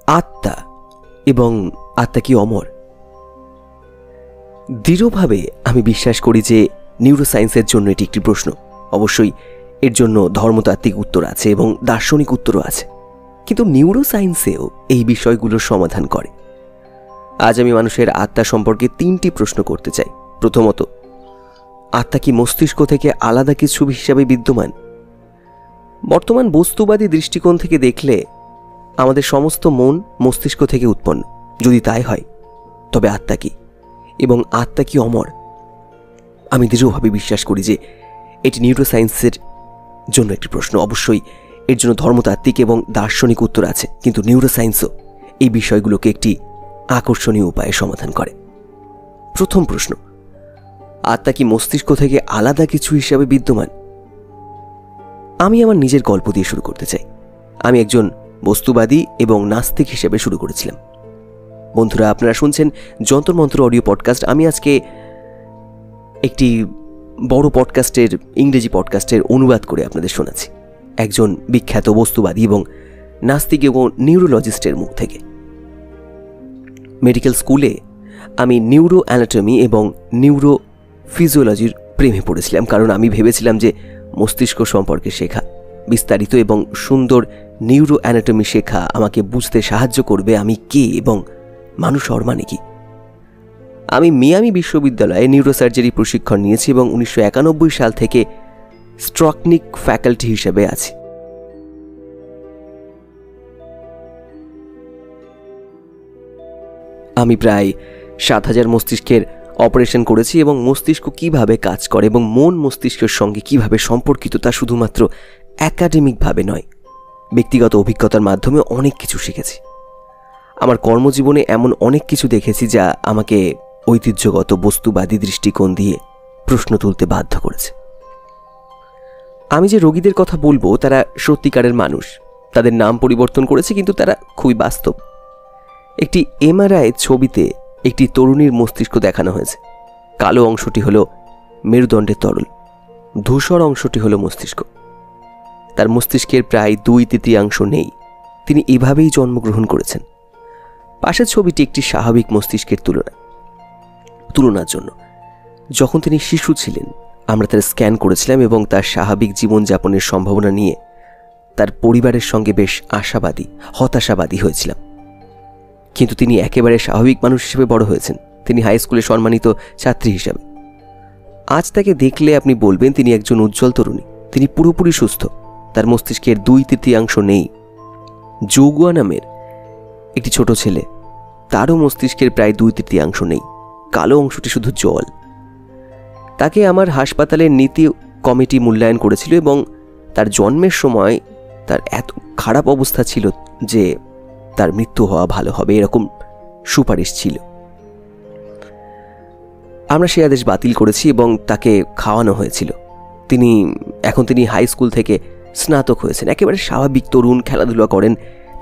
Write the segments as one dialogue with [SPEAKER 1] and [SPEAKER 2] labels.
[SPEAKER 1] আত্মা এবং আত্মা কি অমর? দৃঢ়ভাবে আমি বিশ্বাস করি যে নিউরোসায়েন্সের জন্য এটি একটি প্রশ্ন। অবশ্যই এর জন্য ধর্মতাত্ত্বিক উত্তর আছে এবং দার্শনিক উত্তরও আছে, কিন্তু নিউরোসায়েন্সেও এই বিষয়গুলোর সমাধান করে। আজ আমি মানুষের আত্মা সম্পর্কে 3টি প্রশ্ন করতে চাই। প্রথমত, আত্মা কি মস্তিষ্ক থেকে আলাদা কিছু হিসাবে বিদ্যমান? বর্তমান বস্তুবাদী দৃষ্টিকোণ থেকে দেখলে আমাদের সমস্ত মন মস্তিষ্ক থেকে উৎপন্ন। যদি তাই হয়, তবে আত্মা কি এবং আত্মা কি অমর? আমি দৃঢ়ভাবে বিশ্বাস করি যে এটি নিউরোসায়েন্সের জন্য একটি প্রশ্ন। অবশ্যই এর জন্য ধর্মতাত্ত্বিক এবং দার্শনিক উত্তর আছে, কিন্তু নিউরোসায়েন্সও এই বিষয়গুলোকে একটি আকর্ষণীয় উপায়ে সমাধান করে। প্রথম প্রশ্ন, আত্মা কি মস্তিষ্ক থেকে আলাদা কিছু হিসাবে বিদ্যমান? আমি আমার নিজের গল্প দিয়ে শুরু করতে চাই। আমি একজন বস্তুবাদী এবং নাস্তিক হিসেবে শুরু করেছিলাম। বন্ধুরা, আপনারা শুনছেন যন্তর মন্ত্র অডিও পডকাস্ট। আমি আজকে একটি বড় পডকাস্টের, ইংরেজি পডকাস্টের অনুবাদ করে আপনাদের শোনাচ্ছি একজন বিখ্যাত বস্তুবাদী এবং নাস্তিক এবং নিউরোলজিস্টের মুখ থেকে। মেডিকেল স্কুলে আমি নিউরো অ্যানাটমি এবং নিউরো ফিজিওলজির প্রেমে পড়েছিলাম, কারণ আমি ভেবেছিলাম যে মস্তিষ্ক সম্পর্কে শেখা, বিস্তারিত এবং সুন্দর নিউরো অ্যানাটমি শেখা আমাকে বুঝতে সাহায্য করবে আমি কে এবং মানুষ হওয়ার মানে কি। আমি মিয়ামি বিশ্ববিদ্যালয়ে নিউরোসার্জারি প্রশিক্ষণ নিয়েছি এবং 1991 সাল থেকে স্ট্রকনিক ফ্যাকাল্টি হিসেবে আছি। আমি প্রায় 7,000 মস্তিষ্কের অপারেশন করেছি এবং মস্তিষ্ক কিভাবে কাজ করে এবং মন মস্তিষ্কের সঙ্গে কিভাবে সম্পর্কিত তা শুধুমাত্র একাডেমিকভাবে নয়, ব্যক্তিগত অভিজ্ঞতার মাধ্যমে অনেক কিছু শিখেছি। আমার কর্মজীবনে এমন অনেক কিছু দেখেছি যা আমাকে ঐতিহ্যগত বস্তুবাদী দৃষ্টিকোণ দিয়ে প্রশ্ন তুলতে বাধ্য করেছে। আমি যে রোগীদের কথা বলবো তারা সত্যিকারের মানুষ। তাদের নাম পরিবর্তন করেছে, কিন্তু তারা খুবই বাস্তব। একটি এমআরআই ছবিতে একটি তরুণীর মস্তিষ্ক দেখানো হয়েছে। কালো অংশটি হলো মেরুদণ্ডের তরল, ধূসর অংশটি হলো মস্তিষ্ক। তার মস্তিষ্কের প্রায় 2/3 নেই। তিনি এভাবেই জন্মগ্রহণ করেছেন। পাশের ছবিটি একটি স্বাভাবিক মস্তিষ্কের তুলনার জন্য। যখন তিনি শিশু ছিলেন, আমরা তার স্ক্যান করেছিলাম এবং তার স্বাভাবিক জীবনযাপনের সম্ভাবনা নিয়ে তার পরিবারের সঙ্গে বেশ হতাশাবাদী হয়েছিলাম। কিন্তু তিনি একেবারে স্বাভাবিক মানুষ হিসেবে বড় হয়েছেন। তিনি হাই স্কুলে সম্মানিত ছাত্রী হিসাবে। আজ তাকে দেখলে আপনি বলবেন তিনি একজন উজ্জ্বল তরুণী। তিনি পুরোপুরি সুস্থ। তার মস্তিষ্কের 2/3 নেই। যৌগুয়া নামের একটি ছোট ছেলে, তারও মস্তিষ্কের প্রায় 2/3 নেই। কালো অংশটি শুধু জল। তাকে আমার হাসপাতালের নীতি কমিটি মূল্যায়ন করেছিল এবং তার জন্মের সময় তার এত খারাপ অবস্থা ছিল যে তার মৃত্যু হওয়া ভালো হবে, এরকম সুপারিশ ছিল। আমরা সেই আদেশ বাতিল করেছি এবং তাকে খাওয়ানো হয়েছিল। এখন তিনি হাই স্কুল থেকে স্নাতক হয়েছেন, একেবারে স্বাভাবিক তরুণ, খেলাধুলা করেন।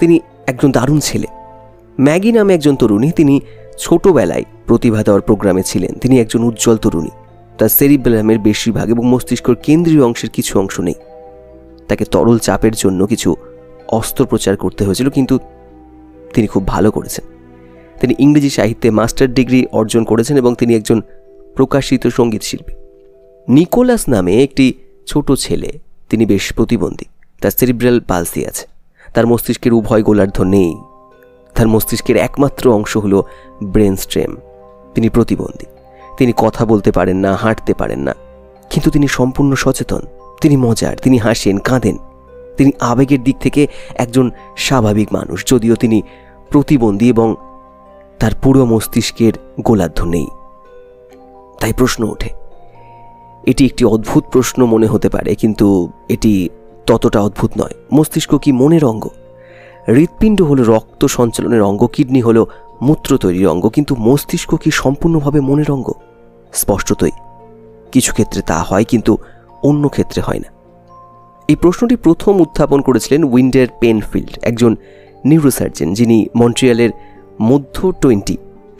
[SPEAKER 1] তিনি একজন দারুণ ছেলে। ম্যাগি নামে একজন তরুণী, তিনি ছোটবেলায় প্রতিভা দেওয়ার প্রোগ্রামে ছিলেন। তিনি একজন উজ্জ্বল তরুণী। তার সেরিবেলামের বেশিরভাগ এবং মস্তিষ্কের কেন্দ্রীয় অংশের কিছু অংশ নেই। তাকে তরল চাপের জন্য কিছু অস্ত্রোপচার করতে হয়েছিল, কিন্তু তিনি খুব ভালো করেছেন। তিনি ইংরেজি সাহিত্যে মাস্টার ডিগ্রি অর্জন করেছেন এবং তিনি একজন প্রকাশিত সঙ্গীত শিল্পী। নিকোলাস নামে একটি ছোট ছেলে, তিনি বেশ প্রতিবন্ধী। তার সেরিব্রাল পালসি আছে। তার মস্তিষ্কের উভয় গোলার্ধ নেই। তার মস্তিষ্কের একমাত্র অংশ হলো ব্রেন স্টেম। তিনি প্রতিবন্ধী। তিনি কথা বলতে পারেন না, হাঁটতে পারেন না, কিন্তু তিনি সম্পূর্ণ সচেতন। তিনি মজার, তিনি হাসেন, কাঁদেন। তিনি আবেগের দিক থেকে একজন স্বাভাবিক মানুষ, যদিও তিনি প্রতিবন্ধী এবং তার পুরো মস্তিষ্কের গোলার্ধ নেই। তাই প্রশ্ন ওঠে, এটি একটি অদ্ভুত প্রশ্ন মনে হতে পারে, কিন্তু এটি ততটা অদ্ভুত নয়। মস্তিষ্ক কি মনের অঙ্গ? হৃৎপিণ্ড হলো রক্ত সঞ্চালনের অঙ্গ, কিডনি হলো মূত্র তৈরির অঙ্গ, কিন্তু মস্তিষ্ক কি সম্পূর্ণভাবে মনের অঙ্গ? স্পষ্টতই কিছু ক্ষেত্রে তা হয়, কিন্তু অন্য ক্ষেত্রে হয় না। এই প্রশ্নটি প্রথম উত্থাপন করেছিলেন উইন্ডার পেনফিল্ড, একজন নিউরোসার্জন যিনি মন্ট্রিয়ালের মধ্য 20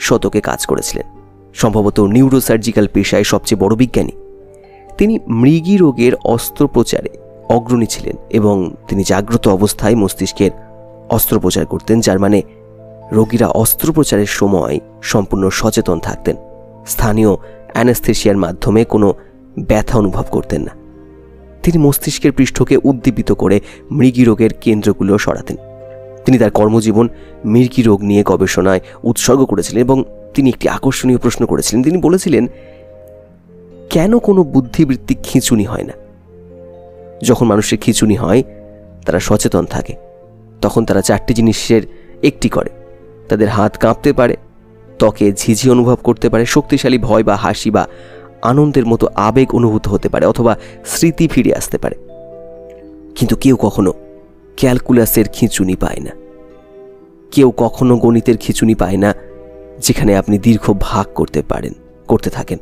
[SPEAKER 1] শতকে কাজ করেছিলেন। সম্ভবত নিউরোসার্জিক্যাল পেশায় সবচেয়ে বড় বিজ্ঞানী। তিনি মৃগী রোগের অস্ত্রোপচারে অগ্রণী ছিলেন এবং তিনি জাগ্রত অবস্থায় মস্তিষ্কের অস্ত্রোপচার করতেন, যার মানে রোগীরা অস্ত্রোপচারের সময় সম্পূর্ণ সচেতন থাকতেন। স্থানীয় অ্যানেস্থেশিয়ার মাধ্যমে কোনো ব্যথা অনুভব করতেন না। তিনি মস্তিষ্কের পৃষ্ঠকে উদ্দীপিত করে মৃগী রোগের কেন্দ্রগুলো সরাতেন। তিনি তার কর্মজীবন মৃগী রোগ নিয়ে গবেষণায় উৎসর্গ করেছিলেন এবং তিনি একটি আকর্ষণীয় প্রশ্ন করেছিলেন। তিনি বলেছিলেন, কেন কোনো বুদ্ধিবৃত্তিক খিঁচুনি হয় না? যখন মানুষের খিঁচুনি হয়, তারা সচেতন থাকে। তখন তারা 4টি জিনিসের একটি করে। তাদের হাত কাঁপতে পারে, ত্বকে ঝিঝি অনুভব করতে পারে, শক্তিশালী ভয় বা হাসি বা আনন্দের মতো আবেগ অনুভূত হতে পারে, অথবা স্মৃতি ফিরে আসতে পারে। কিন্তু কেউ কখনো ক্যালকুলাসের খিঁচুনি পায় না, কেউ কখনো গণিতের খিঁচুনি পায় না, যেখানে আপনি দীর্ঘ ভাগ করতে থাকেন।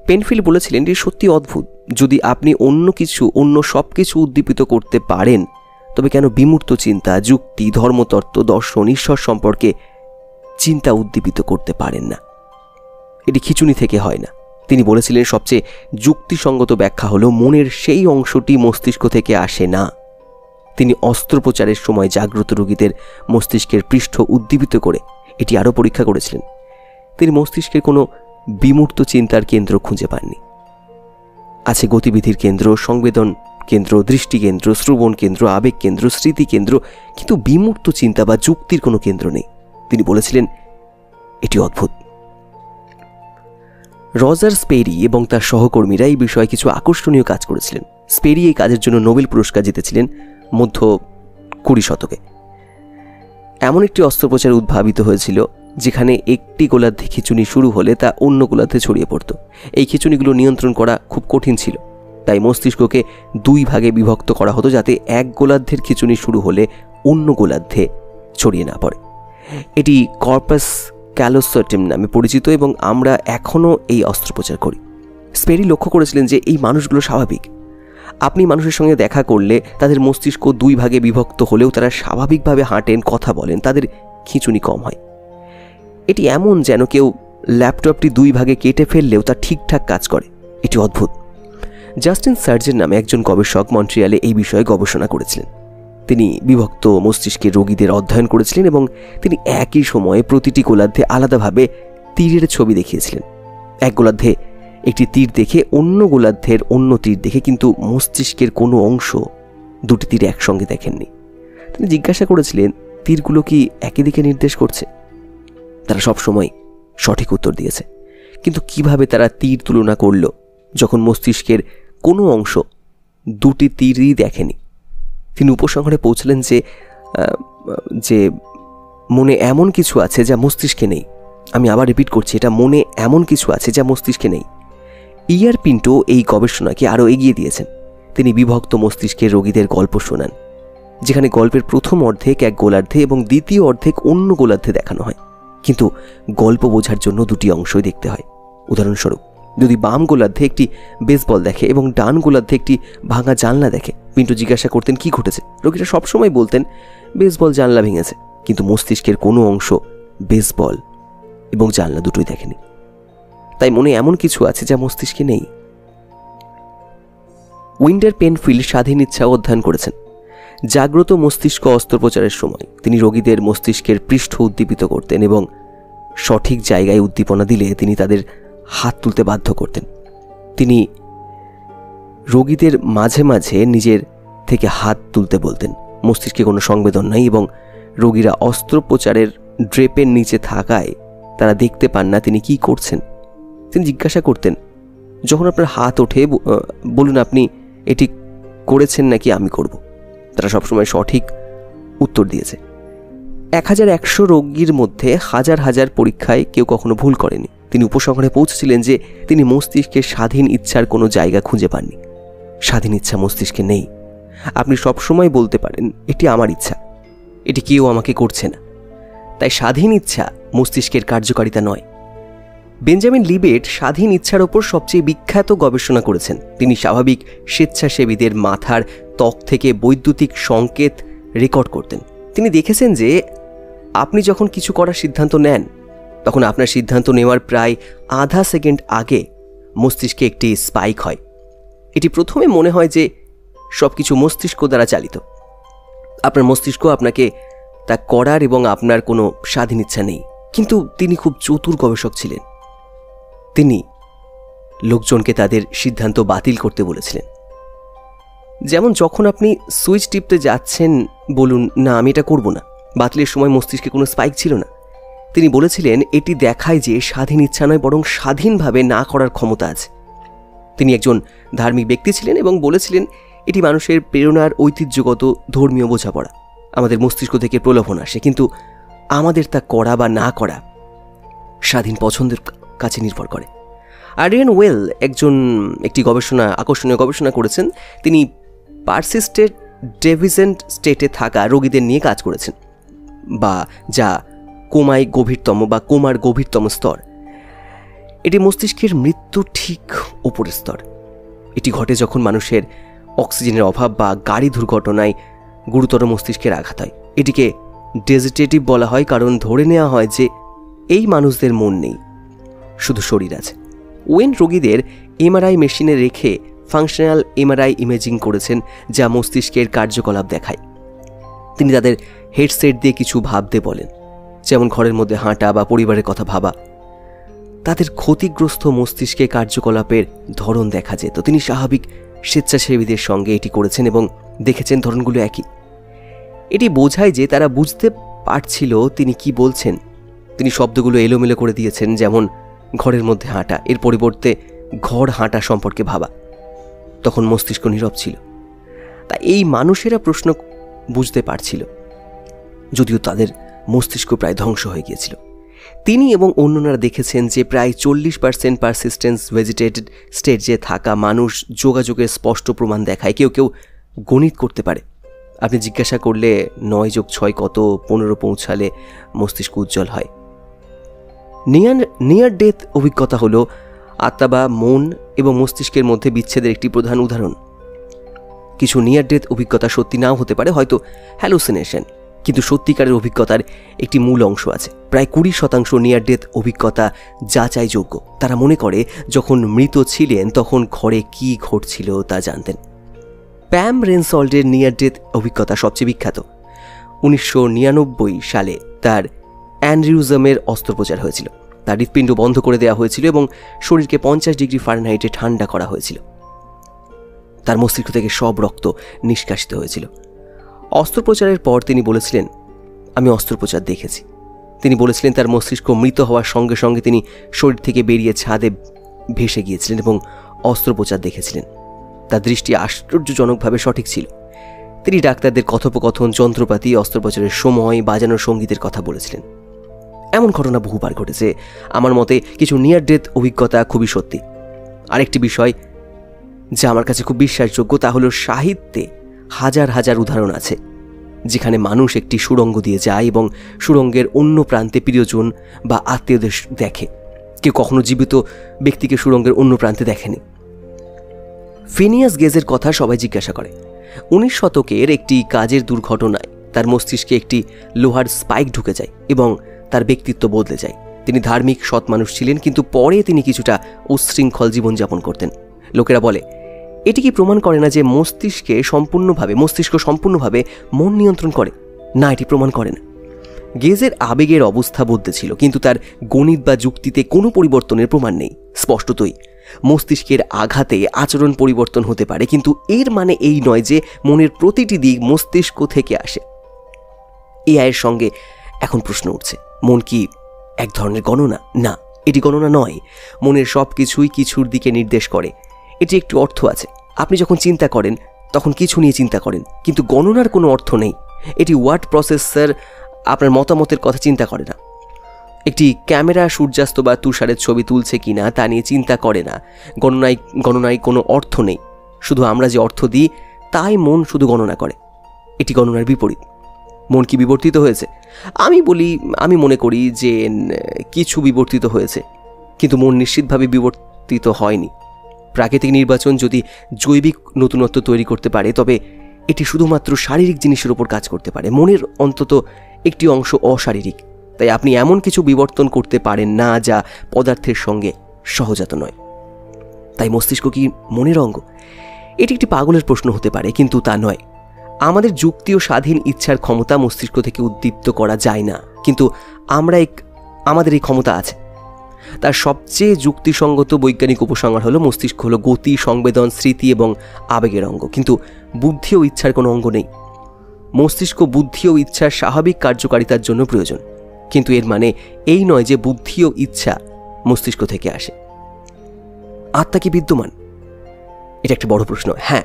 [SPEAKER 1] পেনফিল্ড বলেছিলেন, এটি সত্যি অদ্ভুত। যদি আপনি অন্য সব কিছু উদ্দীপিত করতে পারেন, তবে কেন বিমূর্ত চিন্তা, যুক্তি, ধর্মতত্ত্ব, দর্শন, ঈশ্বর সম্পর্কে চিন্তা উদ্দীপিত করতে পারেন না? এটি খিঁচুনি থেকে হয় না। তিনি বলেছিলেন, সবচেয়ে যুক্তিসঙ্গত ব্যাখ্যা হলো মনের সেই অংশটি মস্তিষ্ক থেকে আসে না। তিনি অস্ত্রোপচারের সময় জাগ্রত রোগীদের মস্তিষ্কের পৃষ্ঠ উদ্দীপিত করে এটি আরও পরীক্ষা করেছিলেন। তিনি মস্তিষ্কের কোনো বিমূর্ত চিন্তার কেন্দ্র খুঁজে পাননি। আছে গতিবিধির কেন্দ্র, সংবেদন কেন্দ্র, দৃষ্টি কেন্দ্র, শ্রবণ কেন্দ্র, আবেগ কেন্দ্র, স্মৃতি কেন্দ্র, কিন্তু বিমূর্ত চিন্তা বা যুক্তির কোনো কেন্দ্র নেই। তিনি বলেছিলেন, এটি অদ্ভুত। রজার স্পেরি এবং তার সহকর্মীরা এই বিষয়ে কিছু আকর্ষণীয় কাজ করেছিলেন। স্পেরি এই কাজের জন্য নোবেল পুরস্কার জিতেছিলেন মধ্য 20 শতকে। এমন একটি অস্ত্রোপচার উদ্ভাবিত হয়েছিল যেখানে একটি গোলার্ধে খিঁচুনি শুরু হলে তা অন্য গোলার্ধে ছড়িয়ে পড়ত। এই খিঁচুনিগুলো নিয়ন্ত্রণ করা খুব কঠিন ছিল, তাই মস্তিষ্ককে 2 ভাগে বিভক্ত করা হতো, যাতে এক গোলার্ধের খিঁচুনি শুরু হলে অন্য গোলার্ধে ছড়িয়ে না পড়ে। এটি কর্পাস ক্যালোসোটেম নামে পরিচিত এবং আমরা এখনও এই অস্ত্রোপচার করি। স্পেরি লক্ষ্য করেছিলেন যে এই মানুষগুলো স্বাভাবিক। আপনি মানুষের সঙ্গে দেখা করলে তাদের মস্তিষ্ক 2 ভাগে বিভক্ত হলেও তারা স্বাভাবিকভাবে হাঁটেন, কথা বলেন, তাদের খিঁচুনি কম হয়। এটি এমন যেন কেউ ল্যাপটপটি 2 ভাগে কেটে ফেললেও তা ঠিকঠাক কাজ করে। এটি অদ্ভুত। জাস্টিন সার্জেন নামে একজন গবেষক মন্ট্রিয়ালে এই বিষয়ে গবেষণা করেছিলেন। তিনি বিভক্ত মস্তিষ্কের রোগীদের অধ্যয়ন করেছিলেন এবং তিনি একই সময়ে প্রতিটি গোলার্ধে আলাদাভাবে তীরের ছবি দেখিয়েছিলেন। এক গোলার্ধে একটি তীর দেখে অন্য গোলার্ধের অন্য তীর দেখে, কিন্তু মস্তিষ্কের কোনো অংশ 2টি তীর একসঙ্গে দেখেননি। তিনি জিজ্ঞাসা করেছিলেন, তীরগুলো কি একই দিকে নির্দেশ করছে? তারা সবসময় সঠিক উত্তর দিয়েছে, কিন্তু কিভাবে তারা তীর তুলনা করল যখন মস্তিষ্কের কোনো অংশ 2টি তীরই দেখেনি? তিনি উপসংহারে পৌঁছলেন যে মনে এমন কিছু আছে যা মস্তিষ্কে নেই। আমি আবার রিপিট করছি, এটা মনে এমন কিছু আছে যা মস্তিষ্কে নেই। ইয়ার পিন্টো এই গবেষণাকে আরও এগিয়ে দিয়েছেন। তিনি বিভক্ত মস্তিষ্কের রোগীদের গল্প শোনান, যেখানে গল্পের প্রথম অর্ধেক এক গোলার্ধে এবং দ্বিতীয় অর্ধেক অন্য গোলার্ধে দেখানো হয়, কিন্তু গল্প বোঝার জন্য 2টি অংশই দেখতে হয়। উদাহরণস্বরূপ, যদি বাম গোলার্ধে একটি বেসবল দেখে এবং ডান গোলার্ধে একটি ভাঙা জানলা দেখে, পিন্টো জিজ্ঞাসা করতেন কি ঘটেছে। রোগীরা সবসময় বলতেন বেসবল জানলা ভেঙেছে, কিন্তু মস্তিষ্কের কোনো অংশ বেসবল এবং জানলা দুটোই দেখেনি। তাই মনে এমন কিছু আছে যা মস্তিষ্কে নেই। উইন্ডার পেনফিল্ড স্বাধীন ইচ্ছা অধ্যয়ন করেছেন। জাগ্রত মস্তিষ্ক অস্ত্রোপচারের সময় তিনি রোগীদের মস্তিষ্কের পৃষ্ঠ উদ্দীপিত করতেন এবং সঠিক জায়গায় উদ্দীপনা দিলে তিনি তাদের হাত তুলতে বাধ্য করতেন। তিনি রোগীদের মাঝে মাঝে নিজের থেকে হাত তুলতে বলতেন। মস্তিষ্কে কোনো সংবেদন নাই এবং রোগীরা অস্ত্রোপচারের ড্রেপের নিচে থাকায় তারা দেখতে পান না তিনি কি করছেন। তিনি জিজ্ঞাসা করতেন, যখন আপনার হাত ওঠে বলুন আপনি এটি করেছেন নাকি আমি করব। তারা সবসময় সঠিক উত্তর দিয়েছে। 1100 রোগীর মধ্যে হাজার হাজার পরীক্ষায় কেউ কখনো ভুল করেনি। তিনি উপসংহারে পৌঁছেছিলেন যে তিনি মস্তিষ্কের স্বাধীন ইচ্ছার কোনো জায়গা খুঁজে পাননি। স্বাধীন ইচ্ছা মস্তিষ্কে নেই। আপনি সবসময় বলতে পারেন এটি আমার ইচ্ছা, এটি কেউ আমাকে করছে না। তাই স্বাধীন ইচ্ছা মস্তিষ্কের কার্যকারিতা নয়। বেঞ্জামিন লিবেট স্বাধীন ইচ্ছার ওপর সবচেয়ে বিখ্যাত গবেষণা করেছেন। তিনি স্বাভাবিক স্বেচ্ছাসেবীদের মাথার ত্বক থেকে বৈদ্যুতিক সংকেত রেকর্ড করতেন। তিনি দেখেছেন যে আপনি যখন কিছু করার সিদ্ধান্ত নেন, তখন আপনার সিদ্ধান্ত নেওয়ার প্রায় আধা সেকেন্ড আগে মস্তিষ্কে একটি স্পাইক হয়। এটি প্রথমে মনে হয় যে সব কিছু মস্তিষ্ক দ্বারা চালিত। আপনার মস্তিষ্ক আপনাকে তা করার এবং আপনার কোনো স্বাধীন ইচ্ছা নেই। কিন্তু তিনি খুব চতুর গবেষক ছিলেন। তিনি লোকজনকে তাদের সিদ্ধান্ত বাতিল করতে বলেছিলেন। যেমন যখন আপনি সুইচ টিপতে যাচ্ছেন, বলুন না আমি এটা করব না, বাতিলের সময় মস্তিষ্কে কোনো স্পাইক ছিল না। তিনি বলেছিলেন এটি দেখায় যে স্বাধীন ইচ্ছা নয়, বরং স্বাধীনভাবে না করার ক্ষমতা আছে। তিনি একজন ধার্মিক ব্যক্তি ছিলেন এবং বলেছিলেন এটি মানুষের প্রেরণার ঐতিহ্যগত ধর্মীয় বোঝাপড়া। আমাদের মস্তিষ্ক থেকে প্রলোভন আসে, কিন্তু আমাদের তা করা বা না করা স্বাধীন পছন্দের কাছে নির্ভর করে। আড্রিয়ান ওয়েল একটি আকর্ষণীয় গবেষণা করেছেন। তিনি পারসিস্টেড ডেভিজেন্ট স্টেটে থাকা রোগীদের নিয়ে কাজ করেছেন, বা যা কোমার গভীরতম স্তর। এটি মস্তিষ্কের মৃত্যুর ঠিক উপরের স্তর। এটি ঘটে যখন মানুষের অক্সিজেনের অভাব বা গাড়ি দুর্ঘটনায় গুরুতর মস্তিষ্কের আঘাত হয়। এটিকে ডেজিটেটিভ বলা হয়, কারণ ধরে নেওয়া হয় যে এই মানুষদের মন নেই, শুধু শরীর আছে। ওয়েন রোগীদের এমআরআই মেশিনে রেখে ফাংশনাল এমআরআই ইমেজিং করেছেন, যা মস্তিষ্কের কার্যকলাপ দেখায়। তিনি তাদের হেডসেট দিয়ে কিছু ভাবতে বলেন, যেমন ঘরের মধ্যে হাঁটা বা পরিবারের কথা ভাবা। তাদের ক্ষতিগ্রস্ত মস্তিষ্কে কার্যকলাপের ধরন দেখা যেত। তিনি স্বাভাবিক স্বেচ্ছাসেবীদের সঙ্গে এটি করেছেন এবং দেখেছেন ধরনগুলো একই। এটি বোঝায় যে তারা বুঝতে পারছিল তিনি কি বলছেন। তিনি শব্দগুলো এলোমেলো করে দিয়েছেন, যেমন ঘরের মধ্যে হাঁটা, এর পরিবর্তে ঘর হাঁটা সম্পর্কে ভাবা। তখন মস্তিষ্ক নীরব ছিল। তা এই মানুষেরা প্রশ্ন বুঝতে পারছিল, যদিও তাদের মস্তিষ্ক প্রায় ধ্বংস হয়ে গিয়েছিল। তিনি এবং অন্যরা দেখেছেন যে প্রায় 40% পারসিস্টেন্স ভেজিটেটেড স্টেজে থাকা মানুষ যোগাযোগের স্পষ্ট প্রমাণ দেখায়। কেউ কেউ গণিত করতে পারে। আপনি জিজ্ঞাসা করলে 9+6 কত, 15 পৌঁছালে মস্তিষ্ক উজ্জ্বল হয়। নিয়ার ডেথ অভিজ্ঞতা হলো আত্মা বা মন এবং মস্তিষ্কের মধ্যে বিচ্ছেদের একটি প্রধান উদাহরণ। কিছু নিয়ার ডেথ অভিজ্ঞতা সত্যি নাও হতে পারে, হয়তো হ্যালুসিনেশন, কিন্তু সত্যিকারের অভিজ্ঞতার একটি মূল অংশ আছে। প্রায় 20% নিয়ার ডেথ অভিজ্ঞতা যাচাইযোগ্য। তারা মনে করে যখন মৃত ছিলেন তখন ঘরে কি ঘটছিল তা জানতেন। প্যাম রেনসল্ডের নিয়ার ডেথ অভিজ্ঞতা সবচেয়ে বিখ্যাত। 1999 সালে তার অ্যানরিউজমের অস্ত্রোপচার হয়েছিল। তার হৃৎপিণ্ড বন্ধ করে দেওয়া হয়েছিল এবং শরীরকে 50 ডিগ্রি ফারেনহাইটে ঠান্ডা করা হয়েছিল। তার মস্তিষ্ক থেকে সব রক্ত নিষ্কাশিত হয়েছিল। অস্ত্রোপচারের পর তিনি বলেছিলেন, আমি অস্ত্রোপচার দেখেছি। তিনি বলেছিলেন তার মস্তিষ্ক মৃত হওয়ার সঙ্গে সঙ্গে তিনি শরীর থেকে বেরিয়ে ছাদে ভেসে গিয়েছিলেন এবং অস্ত্রোপচার দেখেছিলেন। তার দৃষ্টি আশ্চর্যজনকভাবে সঠিক ছিল। তিনি ডাক্তারদের কথোপকথন, যন্ত্রপাতি, অস্ত্রোপচারের সময়, বাজানোর সঙ্গীতের কথা বলেছিলেন। এমন ঘটনা বহুবার ঘটেছে। আমার মতে কিছু নিয়ার ডেথ অভিজ্ঞতা খুবই সত্যি। আরেকটি বিষয় যা আমার কাছে খুব বিশ্বাসযোগ্য তা হলো সাহিত্যে হাজার হাজার উদাহরণ আছে যেখানে মানুষ একটি সুড়ঙ্গ দিয়ে যায় এবং সুড়ঙ্গের অন্য প্রান্তে প্রিয়জন বা আত্মীয়দের দেখে। কেউ কখনো জীবিত ব্যক্তিকে সুড়ঙ্গের অন্য প্রান্তে দেখেনি। ফিনিয়াস গেজের কথা সবাই জিজ্ঞাসা করে। 19 শতকের একটি কাজের দুর্ঘটনায় তার মস্তিষ্কে একটি লোহার স্পাইক ঢুকে যায় এবং তার ব্যক্তিত্ব বদলে যায়। তিনি ধার্মিক সৎ মানুষ ছিলেন, কিন্তু পরে তিনি কিছুটা উচ্ছৃঙ্খল জীবনযাপন করতেন। লোকেরা বলে, এটি কি প্রমাণ করে না যে মস্তিষ্ক সম্পূর্ণভাবে মন নিয়ন্ত্রণ করে? না, এটি প্রমাণ করে না। গেজের আবেগের অবস্থা বদলেছিল, কিন্তু তার গণিত বা যুক্তিতে কোনো পরিবর্তনের প্রমাণ নেই। স্পষ্টতই মস্তিষ্কের আঘাতে আচরণ পরিবর্তন হতে পারে, কিন্তু এর মানে এই নয় যে মনের প্রতিটি দিক মস্তিষ্ক থেকে আসে। এআইয়ের সঙ্গে এখন প্রশ্ন উঠছে, মন কি এক ধরনের গণনা? না, এটি গণনা নয়। মনের সব কিছুই কিছুর দিকে নির্দেশ করে। এটি একটি অর্থ আছে। আপনি যখন চিন্তা করেন তখন কিছু নিয়ে চিন্তা করেন, কিন্তু গণনার কোনো অর্থ নেই। এটি ওয়ার্ড প্রসেসর আপনার মতামতের কথা চিন্তা করে না। একটি ক্যামেরা সূর্যাস্ত বা তুষারের ছবি তুলছে কিনা তা নিয়ে চিন্তা করে না। গণনায় কোনো অর্থ নেই। শুধু আমরা যে অর্থ দিই তাই মন শুধু গণনা করে। এটি গণনার বিপরীত। মন কি বিবর্তিত হয়েছে? আমি মনে করি যে কিছু বিবর্তিত হয়েছে, কিন্তু মন নিশ্চিতভাবে বিবর্তিত হয়নি। প্রাকৃতিক নির্বাচন যদি জৈবিক নতুনত্ব তৈরি করতে পারে, তবে এটি শুধুমাত্র শারীরিক জিনিসের উপর কাজ করতে পারে। মনের অন্তত একটি অংশ অশারীরিক, তাই আপনি এমন কিছু বিবর্তন করতে পারেন না যা পদার্থের সঙ্গে সহজাত নয়। তাই মস্তিষ্ক কি মনের অঙ্গ? এটি একটি পাগলের প্রশ্ন হতে পারে, কিন্তু তা নয়। আমাদের যুক্তি ও স্বাধীন ইচ্ছার ক্ষমতা মস্তিষ্ক থেকে উদ্দীপ্ত করা যায় না, কিন্তু আমাদের এই ক্ষমতা আছে। তার সবচেয়ে যুক্তিসঙ্গত বৈজ্ঞানিক উপসংহার হলো মস্তিষ্ক হলো গতি, সংবেদন, স্মৃতি এবং আবেগের অঙ্গ, কিন্তু বুদ্ধি ও ইচ্ছার কোনো অঙ্গ নেই। মস্তিষ্ক বুদ্ধি ও ইচ্ছার স্বাভাবিক কার্যকারিতার জন্য প্রয়োজন, কিন্তু এর মানে এই নয় যে বুদ্ধি ও ইচ্ছা মস্তিষ্ক থেকে আসে। আত্মা কি বিদ্যমান? এটা একটা বড় প্রশ্ন। হ্যাঁ,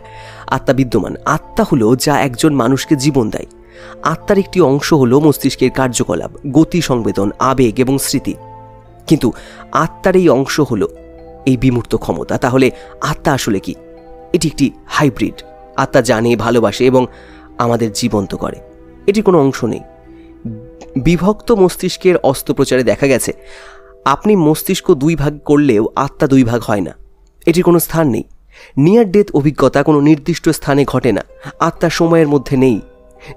[SPEAKER 1] আত্মা বিদ্যমান। আত্মা হলো যা একজন মানুষকে জীবন দেয়। আত্মার একটি অংশ হলো মস্তিষ্কের কার্যকলাপ, গতি, সংবেদন, আবেগ এবং স্মৃতি। কিন্তু আত্মার এই অংশ হলো এই বিমূর্ত ক্ষমতা। তাহলে আত্মা আসলে কি? এটি একটি হাইব্রিড। আত্মা জানে, ভালোবাসে এবং আমাদের জীবন্ত করে। এটির কোনো অংশ নেই। বিভক্ত মস্তিষ্কের অস্ত্রোপচারে দেখা গেছে আপনি মস্তিষ্ক 2 ভাগ করলেও আত্মা 2 ভাগ হয় না। এটির কোনো স্থান নেই। নিয়ার ডেথ অভিজ্ঞতা কোনো নির্দিষ্ট স্থানে ঘটে না। আত্মা সময়ের মধ্যে নেই।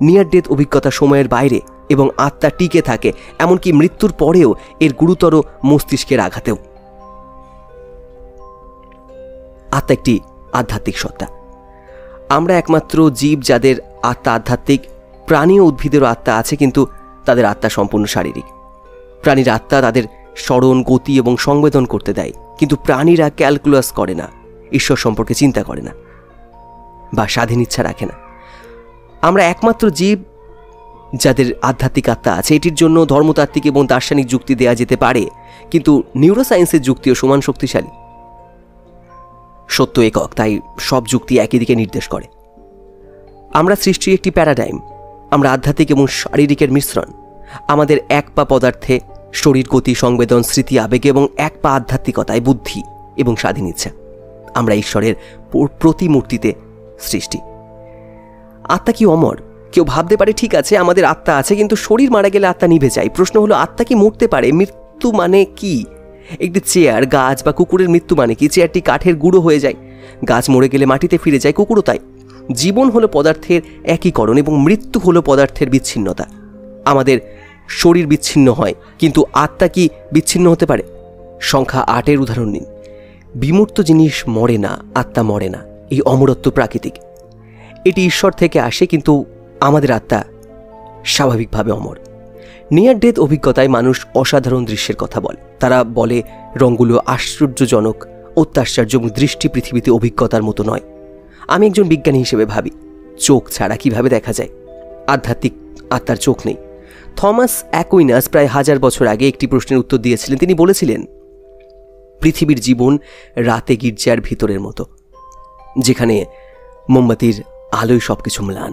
[SPEAKER 1] নিয়ার ডেথ অভিজ্ঞতা সময়ের বাইরে এবং আত্মা টিকে থাকে, এমনকি মৃত্যুর পরেও, এর গুরুতর মস্তিষ্কের আঘাতেও। আত্মা একটি আধ্যাত্মিক সত্তা। আমরা একমাত্র জীব যাদের আত্মা আধ্যাত্মিক। প্রাণী ও উদ্ভিদেরও আত্মা আছে, কিন্তু তাদের আত্মা সম্পূর্ণ শারীরিক। প্রাণীর আত্মা তাদের স্মরণ, গতি এবং সংবেদন করতে দেয়, কিন্তু প্রাণীরা ক্যালকুলাস করে না, ঈশ্বর সম্পর্কে চিন্তা করে না বা স্বাধীন ইচ্ছা রাখে না। আমরা একমাত্র জীব যাদের আধ্যাত্মিক আত্মা আছে। এটির জন্য ধর্মতাত্ত্বিক এবং দার্শনিক যুক্তি দেওয়া যেতে পারে, কিন্তু নিউরোসায়েন্সের যুক্তিও সমান শক্তিশালী। সত্য একক, তাই সব যুক্তি একই দিকে নির্দেশ করে। আমরা সৃষ্টির একটি প্যারাডাইম। আমরা আধ্যাত্মিক এবং শারীরিকের মিশ্রণ। আমাদের এক পা পদার্থে শরীর, গতি, সংবেদন, স্মৃতি, আবেগ এবং এক পা আধ্যাত্মিকতায় বুদ্ধি এবং স্বাধীন ইচ্ছা। আমরা ঈশ্বরের প্রতিমূর্তিতে সৃষ্টি। আত্মা কি অমর? কেউ ভাবতে পারে ঠিক আছে, আমাদের আত্মা আছে, কিন্তু শরীর মারা গেলে আত্মা নিভে যায়। প্রশ্ন হলো, আত্মা কি মরতে পারে? মৃত্যু মানে কি? একটি চেয়ার, গাছ বা কুকুরের মৃত্যু মানে কি? চেয়ারটি কাঠের গুঁড়ো হয়ে যায়, গাছ মরে গেলে মাটিতে ফিরে যায়, কুকুরও তাই। জীবন হলো পদার্থের একীকরণ এবং মৃত্যু হলো পদার্থের বিচ্ছিন্নতা। আমাদের শরীর বিচ্ছিন্ন হয়, কিন্তু আত্মা কি বিচ্ছিন্ন হতে পারে? সংখ্যা 8-এর উদাহরণ নিন। বিমূর্ত জিনিস মরে না, আত্মা মরে না। এই অমরত্ব প্রাকৃতিক, এটি ঈশ্বর থেকে আসে, কিন্তু আমাদের আত্মা স্বাভাবিকভাবে অমর। নিয়ার ডেথ অভিজ্ঞতায় মানুষ অসাধারণ দৃশ্যের কথা বলে। তারা বলে রঙগুলো আশ্চর্যজনক, অত্যাশ্চর্য এবং দৃষ্টি পৃথিবীতে অভিজ্ঞতার মতো নয়। আমি একজন বিজ্ঞানী হিসেবে ভাবি, চোখ ছাড়া কিভাবে দেখা যায়? আধ্যাত্মিক আত্মার চোখ নেই। থমাস অ্যাকুইনাস প্রায় 1000 বছর আগে একটি প্রশ্নের উত্তর দিয়েছিলেন। তিনি বলেছিলেন, পৃথিবীর জীবন রাতে গির্জার ভিতরের মতো, যেখানে মোমবাতির আলোয় সবকিছু ম্লান।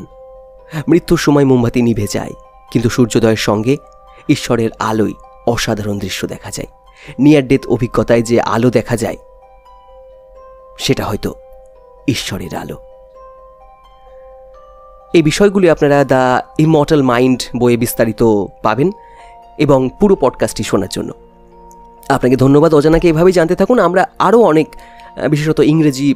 [SPEAKER 1] মৃত্যুর সময় মোমবাতি নিভে যায়, কিন্তু সূর্যোদয়ের সঙ্গে ঈশ্বরের আলোয় অসাধারণ দৃশ্য দেখা যায়। নিয়ার ডেথ অভিজ্ঞতায় যে আলো দেখা যায়, সেটা হয়তো ঈশ্বরের আলো। এই বিষয়গুলি আপনারা দ্য ইমর্টাল মাইন্ড বইয়ে বিস্তারিত পাবেন, এবং পুরো পডকাস্টটি শোনার জন্য আপনাকে ধন্যবাদ। অজানাকে এভাবেই জানতে থাকুন। আমরা আরও অনেক, বিশেষত ইংরেজি